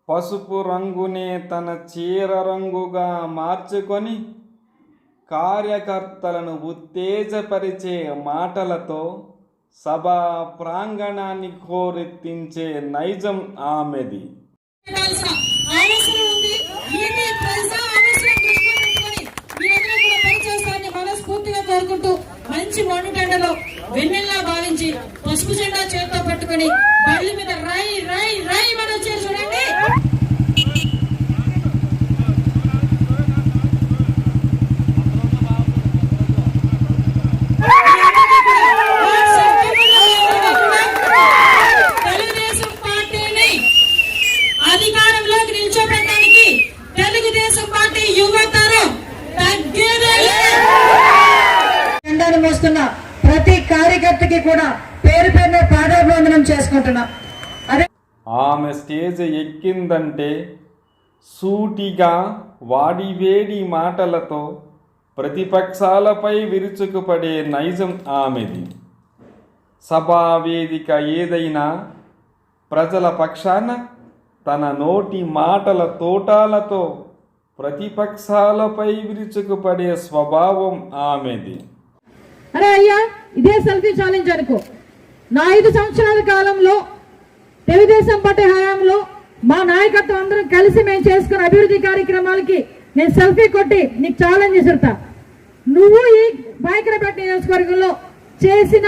పసుపు రంగునే తన చీర రంగుగా మార్చుకొని కార్యకర్తలను ఉత్తేజపరిచే మాటలతో సభా ప్రాంగణాన్ని కోరెత్తించే నైజం ఆమెది. కోరుకుంటూ మంచి మండుటెండలో వెన్నెల్లా భావించి పసుపు జెండా చేతితో పట్టుకుని బళ్ళ మీద రై రై రై మన వచ్చారు చూడండి. తెలుగుదేశం పార్టీని అధికారంలోకి నిల్చోబెట్టడానికి తెలుగుదేశం పార్టీ యువతరం జెండాను మోస్తున్న ప్రతి కార్యకర్తకి కూడా పేరు పేరున పాదాభివందనం చేసుకుంటున్నా. ఆమె స్టేజ్ ఎక్కిందంటే సూటిగా వాడివేడి మాటలతో ప్రతిపక్షాలపై విరుచుకుపడే నైజం ఆమెది. సభావేదిక ఏదైనా ప్రజల పక్షాన తన నోటి మాటల తోటాలతో ప్రతిపక్షాలపై విరుచుకుపడే స్వభావం ఆమెది. అరే అయ్యా, ఇదే సెల్ఫీ ఛాలెంజ్ అనుకో. నా 5 సంవత్సరాల కాలంలో తెలుగుదేశం పార్టీ హయాంలో మా నాయకత్వం అందరం కలిసి మేము చేసుకున్న అభివృద్ధి కార్యక్రమాలకి నేను సెల్ఫీ కొట్టి నీకు ఛాలెంజ్ ఇస్తా. నువ్వు ఈ బాయకరపేట నియోజకవర్గంలో చేసిన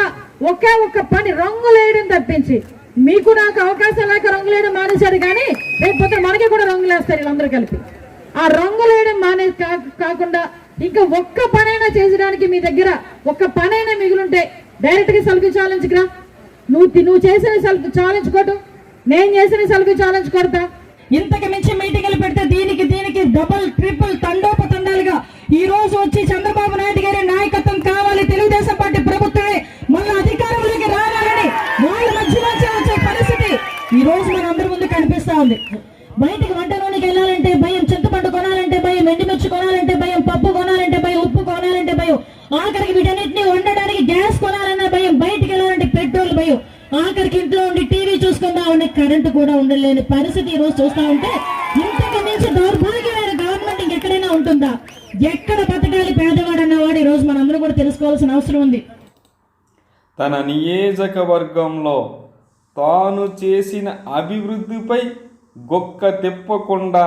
ఒకే ఒక్క పని రంగులేయడం తప్పించి, మీకు నాకు అవకాశం లేక రంగులేయడం మానేశారు, కానీ రేపు మనకి కూడా రంగులేస్తారు వీళ్ళందరూ కలిపి. ఆ రంగులేయడం కాకుండా ఇంకా ఒక్క పనైనా చేసడానికి మీ దగ్గర ఒక్క పనైనా మిగులుంటే డైరెక్ట్ గా సెల్ఫీ ఛాలెంజ్ రా. నువ్వు చేసిన సెల్ఫీ ఛాలెంజ్ కొట్టు, నేను చేసిన సెల్ఫీ ఛాలెంజ్ కొడతా. ఇంతకు మించి మీటింగ్లు పెడితే దీనికి డబుల్ ట్రిపుల్ తండోపతండాలుగా ఈ రోజు వచ్చి చంద్రబాబు నాయుడు గారి నాయకత్వం కావాలి, తెలుగుదేశం పార్టీ ప్రభుత్వమే మళ్ళీ అధికారంలోకి రావాలని వాళ్ళ మధ్యలో వచ్చే పరిస్థితి ఈ రోజు మన అందరి ముందు కనిపిస్తా ఉంది. బయటకు వంట నూనెకి వెళ్ళాలంటే భయం, చింతపండు కొనాలంటే భయం, ఎండుమిర్చి కొనాలంటే భయం, పప్పు కొనాలంటే భయం, ఉప్పు కొనాలంటే భయం, ఆఖరికి వీటన్నిటిని వండడానికి గ్యాస్ కొనాలన్న భయం, బయటికి వెళ్ళాలంటే పెట్రోల్ భయం, ఆఖరికి ఇంట్లో ఉండి టీవీ చూసుకుందా ఉండే కరెంటు కూడా ఉండలేని పరిస్థితి ఈ రోజు చూస్తా ఉంటే ఇంతకు మించి దౌర్భాగ్యమైన గవర్నమెంట్ ఇంకెక్కడైనా ఉంటుందా? ఎక్కడ బతకాలి పేదవాడు అన్నవాడు ఈ రోజు మనందరూ కూడా తెలుసుకోవాల్సిన అవసరం ఉంది. తన నియోజకవర్గంలో తాను చేసిన అభివృద్ధిపై గొక్క తిప్పకుండా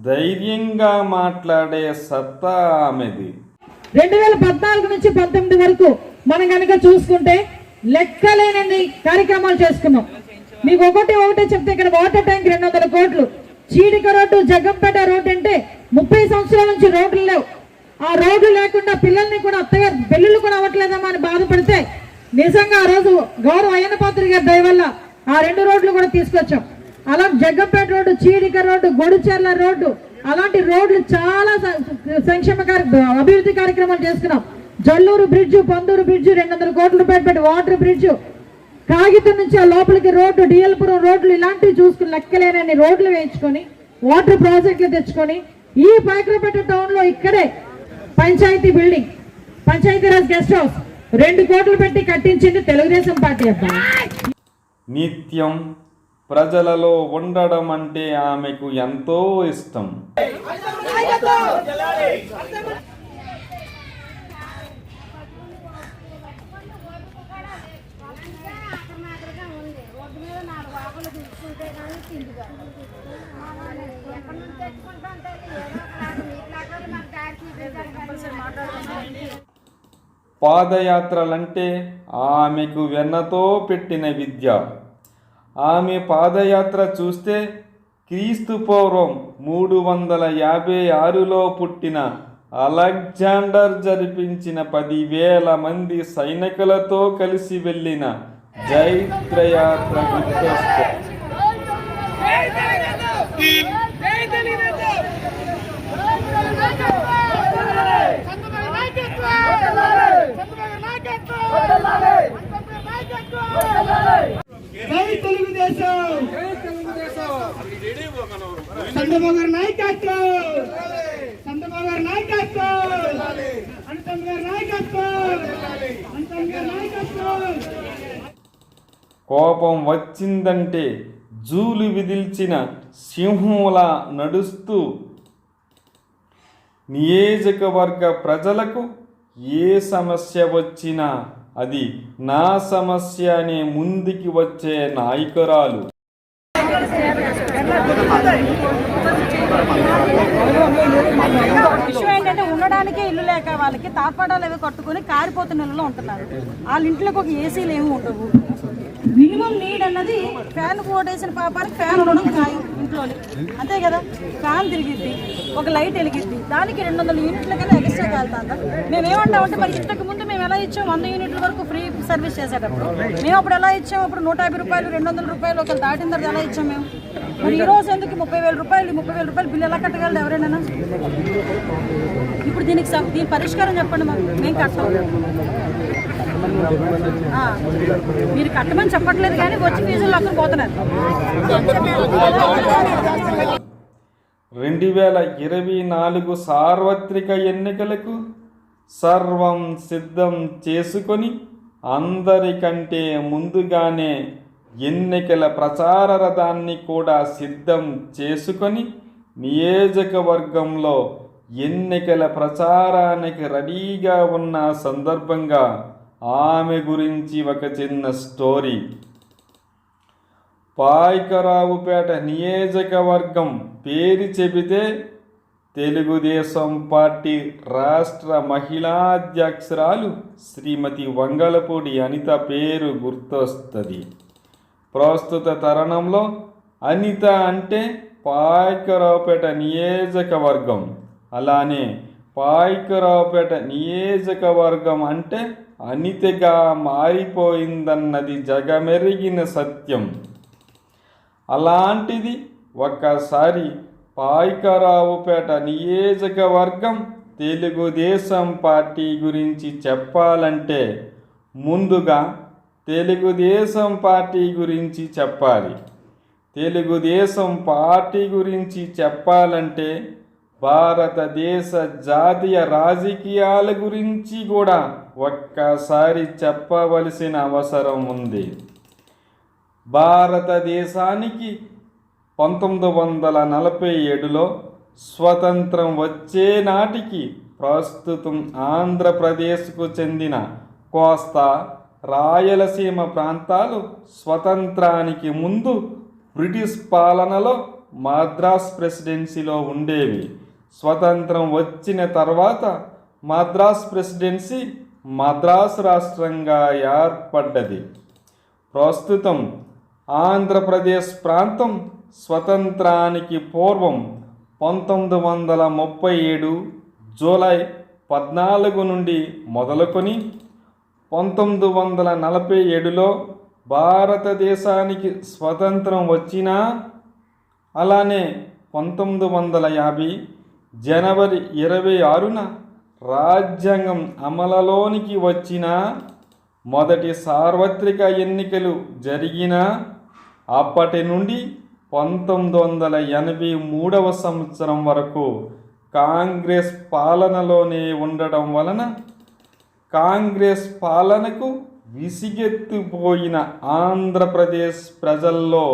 ధైర్యంగా మాట్లాడే సత్తా ఆమెది. 2014 నుంచి 19 వరకు మనం కనుక చూసుకుంటే లెక్కలేనన్ని కార్యక్రమాలు చేసుకున్నాం. మీకు ఒకటే చెప్తే ఇక్కడ వాటర్ ట్యాంక్ 200 కోట్లు, చీడిక రోడ్డు జగ్గంపేట రోడ్డు అంటే 30 సంవత్సరాల నుంచి రోడ్లు లేవు. ఆ రోడ్లు లేకుండా పిల్లల్ని కూడా అత్తగారు పెళ్లిళ్ళు కూడా అవ్వట్లేదమ్మా అని బాధపడితే నిజంగా ఆ రోజు గౌరవ అయ్యన్న పాత్రి గారి దయ వల్ల ఆ 2 రోడ్లు కూడా తీసుకొచ్చాం. అలా జగ్గంపేట రోడ్డు, చీడిక రోడ్డు, గొడుచెర్ల రోడ్డు, అలాంటి రోడ్లు చాలా సంక్షేమ అభివృద్ధి కార్యక్రమాలు చేసుకున్నాం. జల్లూరు బ్రిడ్జ్, పందూరు బ్రిడ్జ్ 200 కోట్ల రూపాయలు పెట్టి వాటర్ బ్రిడ్జ్, కాగితం నుంచి ఆ లోపలికి రోడ్డు, డిఎల్పురం రోడ్లు, ఇలాంటివి చూసుకుని లెక్కలేనన్ని రోడ్లు వేయించుకొని వాటర్ ప్రాజెక్టులు తెచ్చుకొని ఈ పైకరపేట టౌన్ లో ఇక్కడే panchayati building, Panchayati Raj guest house 2 కోట్లు పెట్టి కట్టించింది తెలుగుదేశం పార్టీ. నిత్యం ప్రజలలో ఉండడం అంటే ఆమెకు ఎంతో ఇష్టం. పాదయాత్రలంటే ఆమెకు వెన్నతో పెట్టిన విద్య. ఆమె పాదయాత్ర చూస్తే క్రీస్తు పూర్వం 356లో పుట్టిన అలెగ్జాండర్ జరిపించిన 10,000 మంది సైనికులతో కలిసి వెళ్ళిన జైత్రయాత్ర గుర్తొస్తుంది. చంద్రబాబు గారి నాయకత్వం, చంద్రబాబు గారి నాయకత్వం, అంతం గారి నాయకత్వం, అంతం గారి నాయకత్వం. కోపం వచ్చిందంటే జూలు విదిల్చిన సింహంలా నడుస్తూ నియోజకవర్గ ప్రజలకు ఏ సమస్య వచ్చినా అది నా సమస్య అనే ముందుకి వచ్చే నాయకురాలు. విషయం ఏంటంటే ఉండడానికే ఇల్లు లేక వాళ్ళకి తాపాడాలు ఏవో కట్టుకుని కారిపోతున్న ఇళ్ళలో ఉంటున్నారు. వాళ్ళ ఇంట్లోకి ఒక ఏసీలు ఏమి ఉండవు. మినిమం నీడ్ అన్నది ఫ్యాన్ ఓటేసిన పాపానికి ఫ్యాన్ ఉండడం ఖాయం ఇంట్లోనే, అంతే కదా. ఫ్యాన్ తిరిగిద్ది, ఒక లైట్ వెలిగిద్ది, దానికి 200 యూనిట్ల కన్నా ఎక్స్ట్రా కాలుతుందా. మేము ఏమంటామంటే మరి ఇంతకు ముందు మేము ఎలా ఇచ్చాం 100 యూనిట్ల వరకు ఫ్రీ సర్వీస్ చేసేటప్పుడు మేము అప్పుడు ఎలా ఇచ్చాం? అప్పుడు 150 రూపాయలు 200 రూపాయలు ఒకరు దాటిన తర్వాత ఎలా ఇచ్చాం మేము? మరి ఈ రోజు ఎందుకు 30,000 రూపాయలు 30,000 రూపాయలు బిల్లు ఎలా కట్టగలరు ఎవరైనా? ఇప్పుడు దీని పరిష్కారం చెప్పండి. మేము కట్టాం, మీరు కట్టమని చెప్పట్లేదు కానీ వచ్చి ఫీజులు అక్కడ పోతున్నారు. 2024 సార్వత్రిక ఎన్నికలకు సర్వం సిద్ధం చేసుకొని అందరికంటే ముందుగానే ఎన్నికల ప్రచార రథాన్ని కూడా సిద్ధం చేసుకొని నియోజకవర్గంలో ఎన్నికల ప్రచారానికి రెడీగా ఉన్న సందర్భంగా ఆమె గురించి ఒక చిన్న స్టోరీ. పాయకరావుపేట నియోజకవర్గం పేరు చెబితే తెలుగుదేశం పార్టీ రాష్ట్ర మహిళా అధ్యక్షురాలు శ్రీమతి వంగలపూడి అనిత పేరు గుర్తొస్తుంది. ప్రస్తుత తరుణంలో అనిత అంటే పాయకరావుపేట నియోజకవర్గం, అలానే పాయకరావుపేట నియోజకవర్గం అంటే అనితగా మారిపోయిందన్నది జగమెరిగిన సత్యం. అలాంటిది ఒక్కసారి పాయకరావుపేట నియోజకవర్గం తెలుగుదేశం పార్టీ గురించి చెప్పాలంటే ముందుగా తెలుగుదేశం పార్టీ గురించి చెప్పాలి. తెలుగుదేశం పార్టీ గురించి చెప్పాలంటే భారతదేశ జాతీయ రాజకీయాల గురించి కూడా ఒక్కసారి చెప్పవలసిన అవసరం ఉంది. భారతదేశానికి 1947లో స్వతంత్రం వచ్చే నాటికి ప్రస్తుతం ఆంధ్రప్రదేశ్కు చెందిన కోస్తా రాయలసీమ ప్రాంతాలు స్వతంత్రానికి ముందు బ్రిటిష్ పాలనలో మద్రాస్ ప్రెసిడెన్సీలో ఉండేవి. స్వతంత్రం వచ్చిన తర్వాత మద్రాస్ ప్రెసిడెన్సీ మద్రాసు రాష్ట్రంగా ఏర్పడ్డది. ప్రస్తుతం ఆంధ్రప్రదేశ్ ప్రాంతం స్వతంత్రానికి పూర్వం 1937 జూలై 14 నుండి మొదలుకొని 1947లో భారతదేశానికి స్వతంత్రం వచ్చినా, అలానే 1950 జనవరి 26న రాజ్యాంగం అమలులోనికి వచ్చిన మొదటి సార్వత్రిక ఎన్నికలు జరిగిన అప్పటి నుండి 1983వ సంవత్సరం వరకు కాంగ్రెస్ పాలనలోనే ఉండడం వలన కాంగ్రెస్ పాలనకు విసిగెత్తిపోయిన ఆంధ్రప్రదేశ్ ప్రజల్లో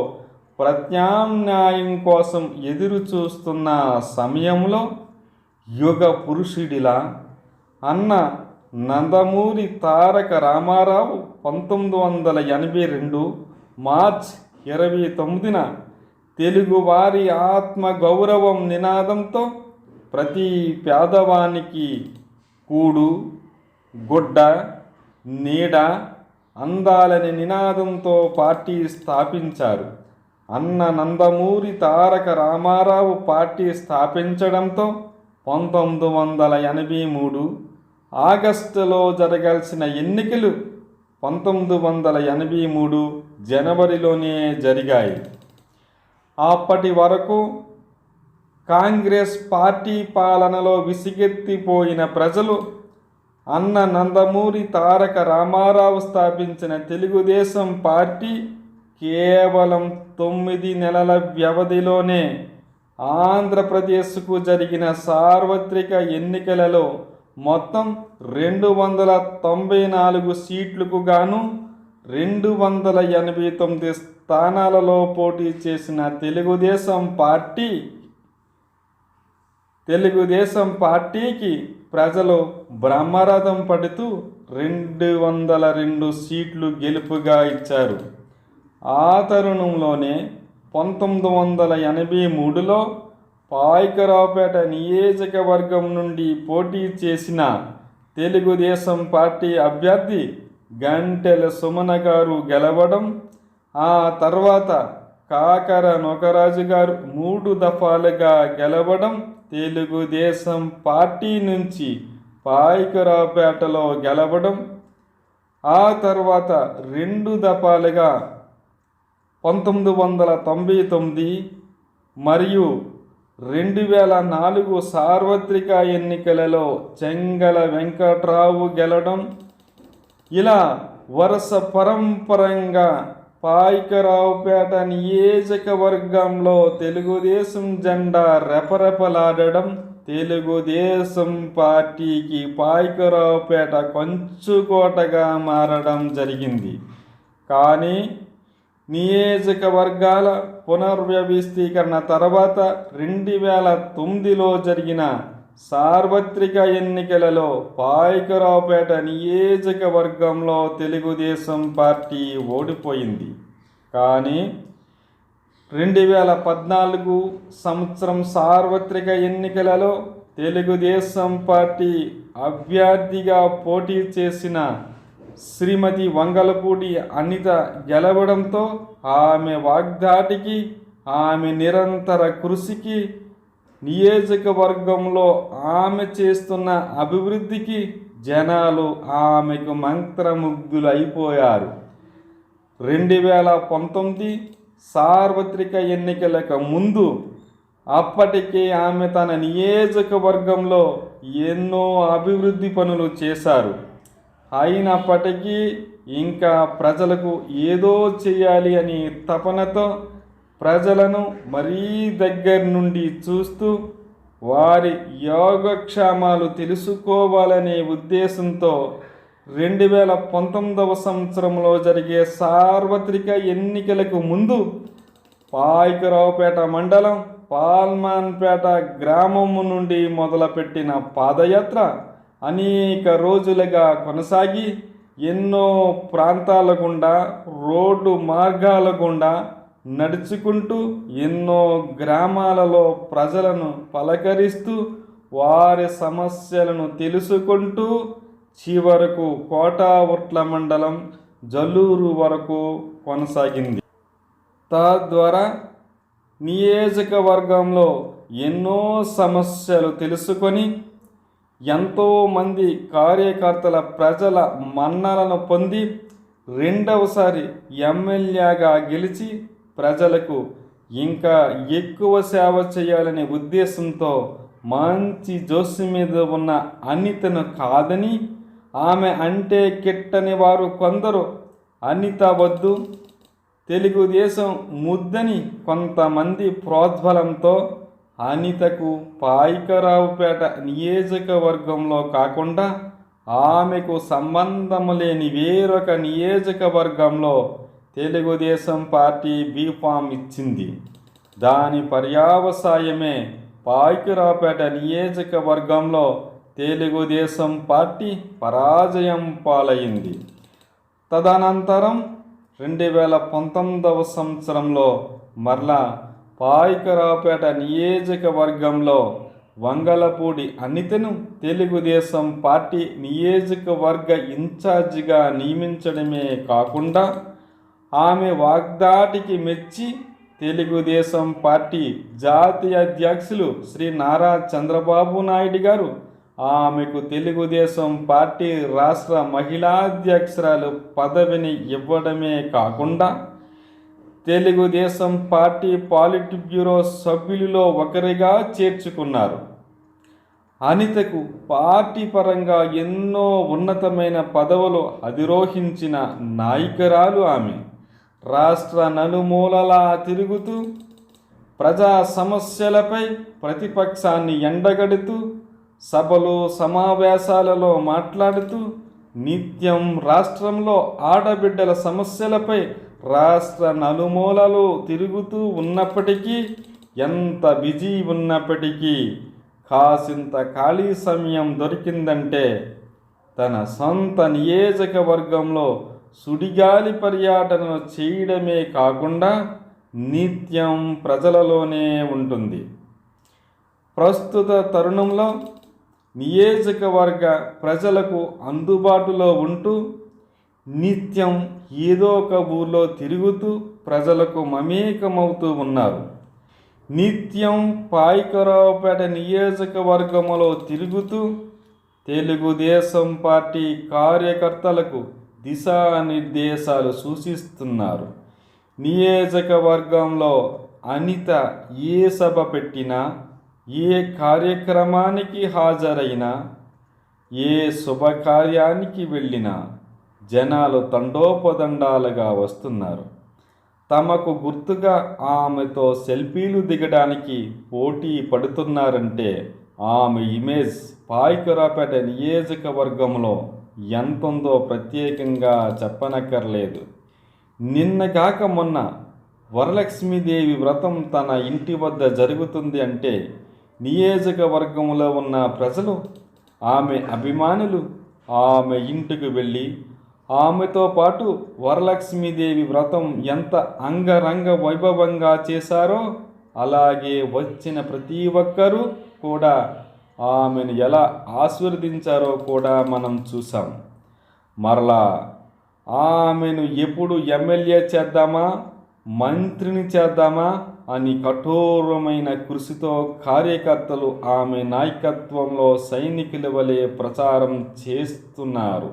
ప్రత్యామ్నాయం కోసం ఎదురు చూస్తున్న సమయంలో యుగ పురుషుడిలా అన్న నందమూరి తారక రామారావు 1982 మార్చ్ 29న తెలుగువారి ఆత్మ గౌరవం నినాదంతో ప్రతి పేదవానికి కూడు గుడ్డ నీడ అందాలని నినాదంతో పార్టీ స్థాపించారు. అన్న నందమూరి తారక రామారావు పార్టీ స్థాపించడంతో 1983 ఆగస్టులో జరగాల్సిన ఎన్నికలు 1983 జనవరిలోనే జరిగాయి. అప్పటి వరకు కాంగ్రెస్ పార్టీ పాలనలో విసిగెత్తిపోయిన ప్రజలు అన్న నందమూరి తారక రామారావు స్థాపించిన తెలుగుదేశం పార్టీ కేవలం 9 నెలల వ్యవధిలోనే ఆంధ్రప్రదేశ్కు జరిగిన సార్వత్రిక ఎన్నికలలో మొత్తం 294 సీట్లకు గాను 289 స్థానాలలో పోటీ చేసిన తెలుగుదేశం పార్టీకి ప్రజలు బ్రహ్మరథం పడుతూ 202 సీట్లు గెలుపుగా ఇచ్చారు. ఆ తరుణంలోనే 1983లో పాయకరావుపేట నియోజకవర్గం నుండి పోటీ చేసిన తెలుగుదేశం పార్టీ అభ్యర్థి గంటెల సుమన గారు గెలవడం, ఆ తర్వాత కాకర నొకరాజు గారు 3 దఫాలుగా గెలవడం, తెలుగుదేశం పార్టీ నుంచి పాయకరావుపేటలో గెలవడం, ఆ తర్వాత 2 దఫాలుగా 1999 మరియు 2004 సార్వత్రిక ఎన్నికలలో చెంగల వెంకట్రావు గెలవడం, ఇలా వరుస పరంపరంగా పాయకరావుపేట నియోజకవర్గంలో తెలుగుదేశం జెండా రెపరెపలాడడం, తెలుగుదేశం పార్టీకి పాయకరావుపేట కంచుకోటగా మారడం జరిగింది. కానీ నియోజకవర్గాల పునర్వ్యవస్థీకరణ తర్వాత 2009లో జరిగిన సార్వత్రిక ఎన్నికలలో పాయకరావుపేట నియోజకవర్గంలో తెలుగుదేశం పార్టీ ఓడిపోయింది. కానీ 2014 సంవత్సరం సార్వత్రిక ఎన్నికలలో తెలుగుదేశం పార్టీ అభ్యర్థిగా పోటీ చేసిన శ్రీమతి వంగలపూడి అనిత గెలవడంతో ఆమె వాగ్దాటికి, ఆమె నిరంతర కృషికి, నియోజకవర్గంలో ఆమె చేస్తున్న అభివృద్ధికి జనాలు ఆమెకు మంత్రముగ్ధులైపోయారు. 2019 సార్వత్రిక ఎన్నికలకు ముందు అప్పటికే ఆమె తన నియోజకవర్గంలో ఎన్నో అభివృద్ధి పనులు చేశారు. అయినప్పటికీ ఇంకా ప్రజలకు ఏదో చేయాలి అని తపనతో ప్రజలను మరీ దగ్గర నుండి చూస్తూ వారి యోగక్షేమాలు తెలుసుకోవాలనే ఉద్దేశంతో 2019 సంవత్సరంలో జరిగే సార్వత్రిక ఎన్నికలకు ముందు పాయకరావుపేట మండలం పాల్మాన్పేట గ్రామము నుండి మొదలుపెట్టిన పాదయాత్ర అనేక రోజులుగా కొనసాగి ఎన్నో ప్రాంతాల గుండా, రోడ్డు మార్గాల గుండా నడుచుకుంటూ ఎన్నో గ్రామాలలో ప్రజలను పలకరిస్తూ వారి సమస్యలను తెలుసుకుంటూ చివరకు కోటావుట్ల మండలం జల్లూరు వరకు కొనసాగింది. తద్వారా నియోజకవర్గంలో ఎన్నో సమస్యలు తెలుసుకొని ఎంతోమంది కార్యకర్తల ప్రజల మన్ననలను పొంది రెండవసారి ఎమ్మెల్యేగా గెలిచి ప్రజలకు ఇంకా ఎక్కువ సేవ చేయాలనే ఉద్దేశంతో మంచి జోసి మీద ఉన్న అనితను కాదని, ఆమె అంటే కిట్టని వారు కొందరు అనిత వద్దు, తెలుగుదేశం ముద్దని కొంతమంది ప్రోద్బలంతో అనితకు పాయకరావుపేట నియోజకవర్గంలో కాకుండా ఆమెకు సంబంధం లేని వేరొక నియోజకవర్గంలో తెలుగుదేశం పార్టీ బీఫామ్ ఇచ్చింది. దాని పర్యవసాయమే పాయకరావుపేట నియోజకవర్గంలో తెలుగుదేశం పార్టీ పరాజయం పాలైంది. తదనంతరం 2019 సంవత్సరంలో మరలా పాయకరావుపేట నియోజకవర్గంలో వంగలపూడి అనితను తెలుగుదేశం పార్టీ నియోజకవర్గ ఇన్ఛార్జిగా నియమించడమే కాకుండా ఆమె వాగ్దాటికి మెచ్చి తెలుగుదేశం పార్టీ జాతీయ అధ్యక్షులు శ్రీ నారా చంద్రబాబు నాయుడు గారు ఆమెకు తెలుగుదేశం పార్టీ రాష్ట్ర మహిళా అధ్యక్షురాలు పదవిని ఇవ్వడమే కాకుండా తెలుగుదేశం పార్టీ పాలిట్ బ్యూరో సభ్యులలో ఒకరిగా చేర్చుకున్నారు. అనితకు పార్టీ పరంగా ఎన్నో ఉన్నతమైన పదవులు అధిరోహించిన నాయకురాలు ఆమె. రాష్ట్ర నలుమూలలా తిరుగుతూ ప్రజా సమస్యలపై ప్రతిపక్షాన్ని ఎండగడుతూ సభలు సమావేశాలలో మాట్లాడుతూ నిత్యం రాష్ట్రంలో ఆడబిడ్డల సమస్యలపై రాష్ట్ర నలుమూలలు తిరుగుతూ ఉన్నప్పటికీ, ఎంత బిజీ ఉన్నప్పటికీ కాసింత ఖాళీ సమయం దొరికిందంటే తన సొంత నియోజకవర్గంలో సుడిగాలి పర్యటనలు చేయడమే కాకుండా నిత్యం ప్రజలలోనే ఉంటుంది. ప్రస్తుత తరుణంలో నియోజకవర్గ ప్రజలకు అందుబాటులో ఉంటూ నిత్యం ఏదో ఒక ఊర్లో తిరుగుతూ ప్రజలకు మమేకమవుతూ ఉన్నారు. నిత్యం పాయకరావుపేట నియోజకవర్గంలో తిరుగుతూ తెలుగుదేశం పార్టీ కార్యకర్తలకు దిశానిర్దేశాలు సూచిస్తున్నారు. నియోజకవర్గంలో అనిత ఏ సభ పెట్టినా, ఏ కార్యక్రమానికి హాజరైనా, ఏ శుభకార్యానికి వెళ్ళినా జనాలు తండోపదండాలుగా వస్తున్నారు. తమకు గుర్తుగా ఆమెతో సెల్ఫీలు దిగడానికి పోటీ పడుతున్నారంటే ఆమె ఇమేజ్ పాయకరావుపేట నియోజకవర్గంలో ఎంతుందో ప్రత్యేకంగా చెప్పనక్కర్లేదు. నిన్నగాక మొన్న వరలక్ష్మీదేవి వ్రతం తన ఇంటి వద్ద జరుగుతుంది అంటే నియోజకవర్గంలో ఉన్న ప్రజలు, ఆమె అభిమానులు ఆమె ఇంటికి వెళ్ళి ఆమెతో పాటు వరలక్ష్మీదేవి వ్రతం ఎంత అంగరంగ వైభవంగా చేశారో అలాగే వచ్చిన ప్రతి ఒక్కరూ కూడా ఆమెను ఎలా ఆశీర్వదించారో కూడా మనం చూసాం. మరలా ఆమెను ఎప్పుడు ఎమ్మెల్యే చేద్దామా, మంత్రిని చేద్దామా అని కఠోరమైన కృషితో కార్యకర్తలు ఆమె నాయకత్వంలో సైనికుల వలె ప్రచారం చేస్తున్నారు.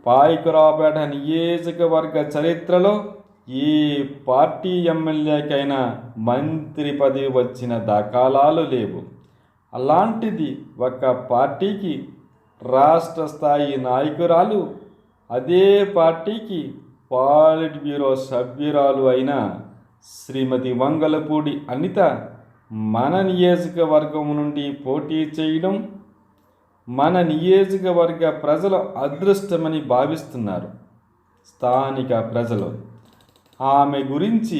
పాయకరావుపేట నియోజకవర్గ చరిత్రలో ఏ పార్టీ ఎమ్మెల్యేకైనా మంత్రి పదవి వచ్చిన దాఖలాలు లేవు. అలాంటిది ఒక పార్టీకి రాష్ట్ర స్థాయి నాయకురాలు, అదే పార్టీకి పాలిట్ బ్యూరో సభ్యురాలు అయిన శ్రీమతి వంగలపూడి అనిత మన నియోజకవర్గం నుండి పోటీ చేయడం మన నియోజకవర్గ ప్రజల అదృష్టమని భావిస్తున్నారు స్థానిక ప్రజలు. ఆమె గురించి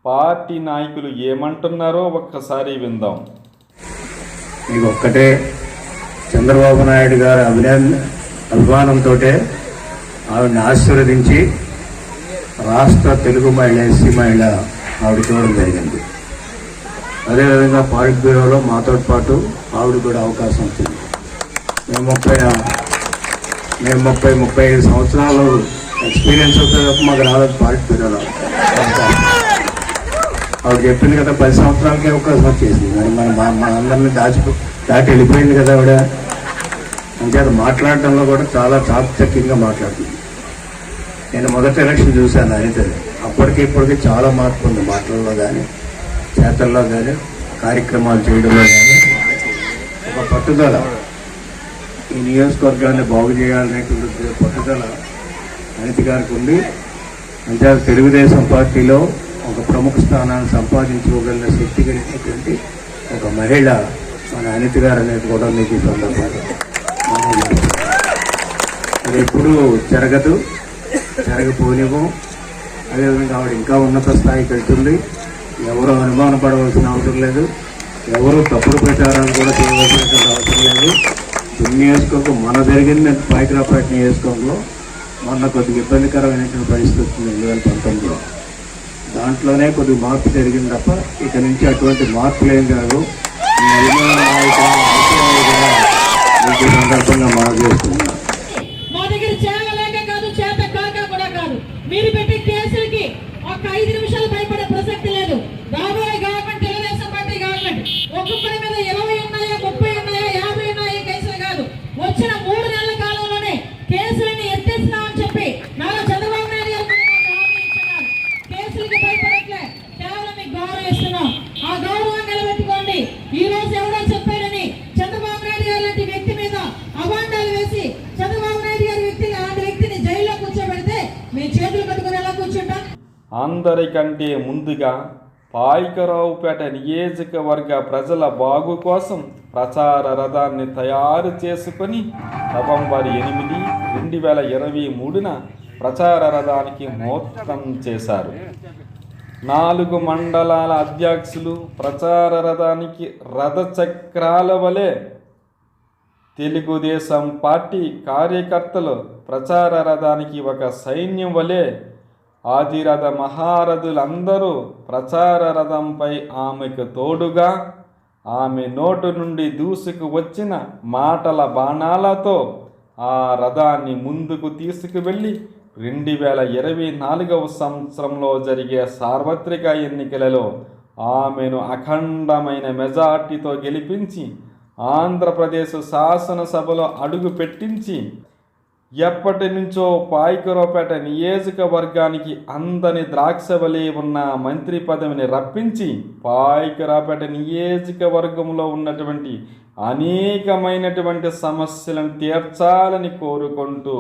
పార్టీ నాయకులు ఏమంటున్నారో ఒక్కసారి విందాం. మీకు ఒక్కటే, చంద్రబాబు నాయుడు గారి అభిమానంతో ఆవిడని ఆశీర్వదించి రాష్ట్ర తెలుగు మహిళ, ఎస్సీ మహిళ ఆవిడ చూడడం జరిగింది. అదేవిధంగా పాలిట్ బ్యూరోలో మాతో పాటు ఆవిడ కూడా అవకాశం వచ్చింది. మేము 35 సంవత్సరాలు ఎక్స్పీరియన్స్ అవుతుంది తప్ప మాకు రాలేదు పాలిట్ బ్యూరోలో. ఆవిడ చెప్పింది కదా 10 సంవత్సరాలకే అవకాశం వచ్చేసింది. మరి మన అందరినీ దాటి వెళ్ళిపోయింది కదా ఆవిడ. అంచేత మాట్లాడటంలో కూడా చాలా చాకచక్యంగా మాట్లాడుతుంది. నేను మొదటి ఎలక్షన్ చూశాను అయితే అప్పటికి ఇప్పటికీ చాలా మార్పు ఉంది. మాటల్లో కానీ, చేతల్లో కానీ, కార్యక్రమాలు చేయడంలో కానీ ఒక పట్టుదల, ఈ నియోజకవర్గాన్ని బాగు చేయాలనేటువంటి పట్టుదల అనిత గారికి ఉంది. అంతే తెలుగుదేశం పార్టీలో ఒక ప్రముఖ స్థానాన్ని సంపాదించుకోగలిగిన శక్తి కలిగినటువంటి ఒక మహిళ మన అనిత గారు అనేది కూడా మీకు ఈ సందర్భంగా అది ఎప్పుడూ జరగపోనివ్వం. అదేవిధంగా ఆవిడ ఇంకా ఉన్నత స్థాయికి వెళ్తుంది. ఎవరు అనుమానపడవలసిన అవసరం లేదు. ఎవరు తప్పుడు ప్రచారాలు కూడా చేయవలసినటువంటి అవసరం లేదు. నియోజకవర్గం మన జరిగింది పాయకరావుపేట నియోజకవర్గంలో మొన్న కొద్దిగా ఇబ్బందికరమైనటువంటి పరిస్థితి వచ్చింది 2019లో. దాంట్లోనే కొద్దిగా మార్పు జరిగింది తప్ప ఇక నుంచి అటువంటి మార్పులు ఏం కాదు. ఈ సందర్భంగా మనం చేస్తున్నాం. మా దగ్గర చేయలేక కాదు, చేత కాక కూడా కాదు. మీరు పెట్టే కేసులకి ఒక 5 నిమిషాలు భయపడే ప్రసక్తి లేదు. రాబోయే గవర్నమెంట్, తెలుగుదేశం పార్టీ గవర్నమెంట్ ఒక్కొక్కరి మీద 20 ఉన్నాయా, 30 ఉన్నాయా, 50 ఉన్నాయా కేసులు కాదు. వచ్చిన 3 నెలల కాలంలోనే కేసులని ఎత్తేస్తున్నామని చెప్పి నారా చంద్రబాబు నాయుడు గారు హామీ ఇస్తున్నారు. కేసులకి భయపడట్లే, కేవలం మీకు గౌరవం ఇస్తున్నాం. ఆ గౌరవం నిలబెట్టుకోండి. ఈ రోజు ఎవరో చెప్పారని చంద్రబాబు నాయుడు గారు లాంటి వ్యక్తి మీద అవాండాలు వేసి చంద్రబాబు నాయుడు గారి అలాంటి వ్యక్తిని జైల్లో కూర్చోబెడితే మీ చేతులు కట్టుకుని ఎలా కూర్చుంటాం? అందరికంటే ముందుగా పాయకరావుపేట నియోజకవర్గ ప్రజల బాగు కోసం ప్రచార రథాన్ని తయారు చేసుకొని నవంబర్ 8, 2023న ప్రచార రథానికి ముహూర్తం చేశారు. 4 మండలాల అధ్యక్షులు ప్రచార రథానికి రథచక్రాల వలె, తెలుగుదేశం పార్టీ కార్యకర్తలు ప్రచార రథానికి ఒక సైన్యం వలె, ఆదిరథ మహారథులందరూ ప్రచార రథంపై ఆమెకు తోడుగా ఆమె నోటు నుండి దూసుకు వచ్చిన మాటల బాణాలతో ఆ రథాన్ని ముందుకు తీసుకువెళ్ళి 2024 సంవత్సరంలో జరిగే సార్వత్రిక ఎన్నికలలో ఆమెను అఖండమైన మెజార్టీతో గెలిపించి ఆంధ్రప్రదేశ్ శాసనసభలో అడుగు పెట్టించి ఎప్పటి నుంచో పాయకరావుపేట నియోజకవర్గానికి అందని ద్రాక్షవలే ఉన్న మంత్రి పదవిని రప్పించి పాయకరావుపేట నియోజకవర్గంలో ఉన్నటువంటి అనేకమైనటువంటి సమస్యలను తీర్చాలని కోరుకుంటూ